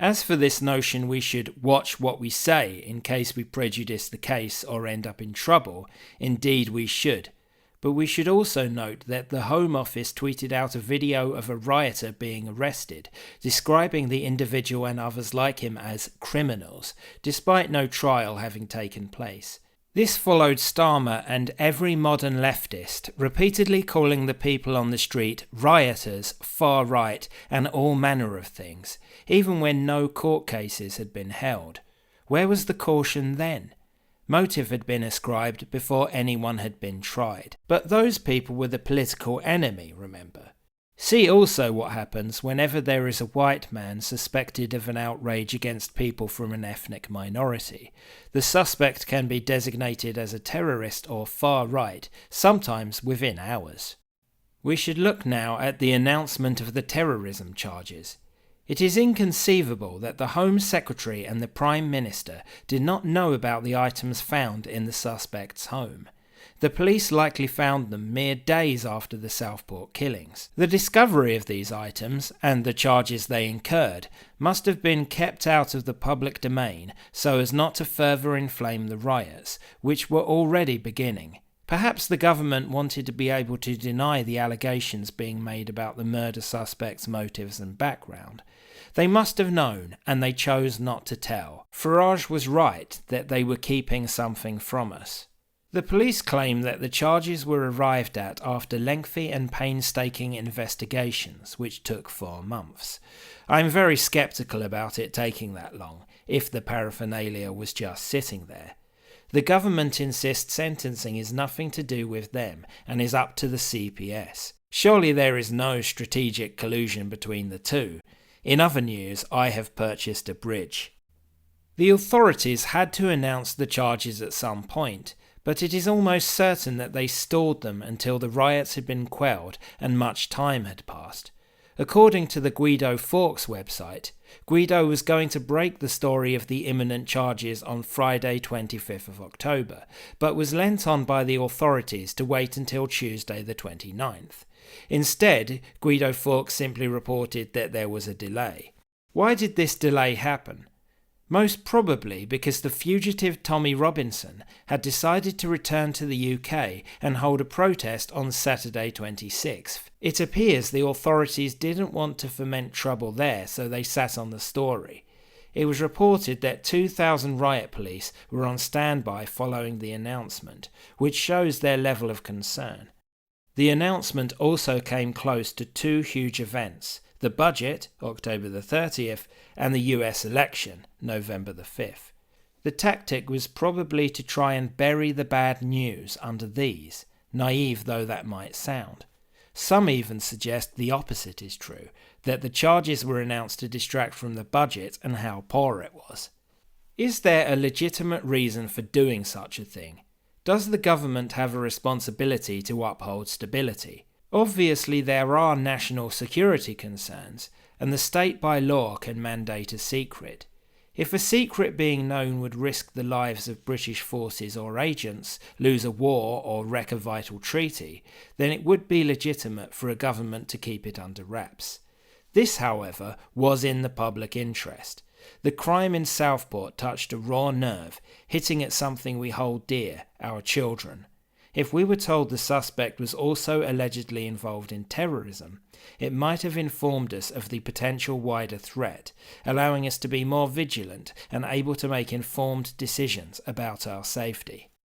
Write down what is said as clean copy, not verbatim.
As for this notion we should watch what we say in case we prejudice the case or end up in trouble, indeed we should. But we should also note that the Home Office tweeted out a video of a rioter being arrested, describing the individual and others like him as criminals, despite no trial having taken place. This followed Starmer and every modern leftist repeatedly calling the people on the street rioters, far right, and all manner of things, even when no court cases had been held. Where was the caution then? Motive had been ascribed before anyone had been tried. But those people were the political enemy, remember. See also what happens whenever there is a white man suspected of an outrage against people from an ethnic minority. The suspect can be designated as a terrorist or far right, sometimes within hours. We should look now at the announcement of the terrorism charges. It is inconceivable that the Home Secretary and the Prime Minister did not know about the items found in the suspect's home. The police likely found them mere days after the Southport killings. The discovery of these items, and the charges they incurred, must have been kept out of the public domain so as not to further inflame the riots, which were already beginning. Perhaps the government wanted to be able to deny the allegations being made about the murder suspect's motives and background. They must have known, and they chose not to tell. Farage was right that they were keeping something from us. The police claim that the charges were arrived at after lengthy and painstaking investigations, which took 4 months. I am very sceptical about it taking that long, if the paraphernalia was just sitting there. The government insists sentencing is nothing to do with them and is up to the CPS. Surely there is no strategic collusion between the two. In other news, I have purchased a bridge. The authorities had to announce the charges at some point, but it is almost certain that they stalled them until the riots had been quelled and much time had passed. According to the Guido Fawkes website, Guido was going to break the story of the imminent charges on Friday 25th of October, but was lent on by the authorities to wait until Tuesday the 29th. Instead, Guido Fawkes simply reported that there was a delay. Why did this delay happen? Most probably because the fugitive Tommy Robinson had decided to return to the UK and hold a protest on Saturday 26th. It appears the authorities didn't want to foment trouble there, so they sat on the story. It was reported that 2,000 riot police were on standby following the announcement, which shows their level of concern. The announcement also came close to 2 huge events: the budget, October the 30th, and the US election, November the 5th. The tactic was probably to try and bury the bad news under these, naive though that might sound. Some even suggest the opposite is true, that the charges were announced to distract from the budget and how poor it was. Is there a legitimate reason for doing such a thing? Does the government have a responsibility to uphold stability? Obviously there are national security concerns, and the state by law can mandate a secret. If a secret being known would risk the lives of British forces or agents, lose a war or wreck a vital treaty, then it would be legitimate for a government to keep it under wraps. This, however, was in the public interest. The crime in Southport touched a raw nerve, hitting at something we hold dear, our children. If we were told the suspect was also allegedly involved in terrorism, it might have informed us of the potential wider threat, allowing us to be more vigilant and able to make informed decisions about our safety.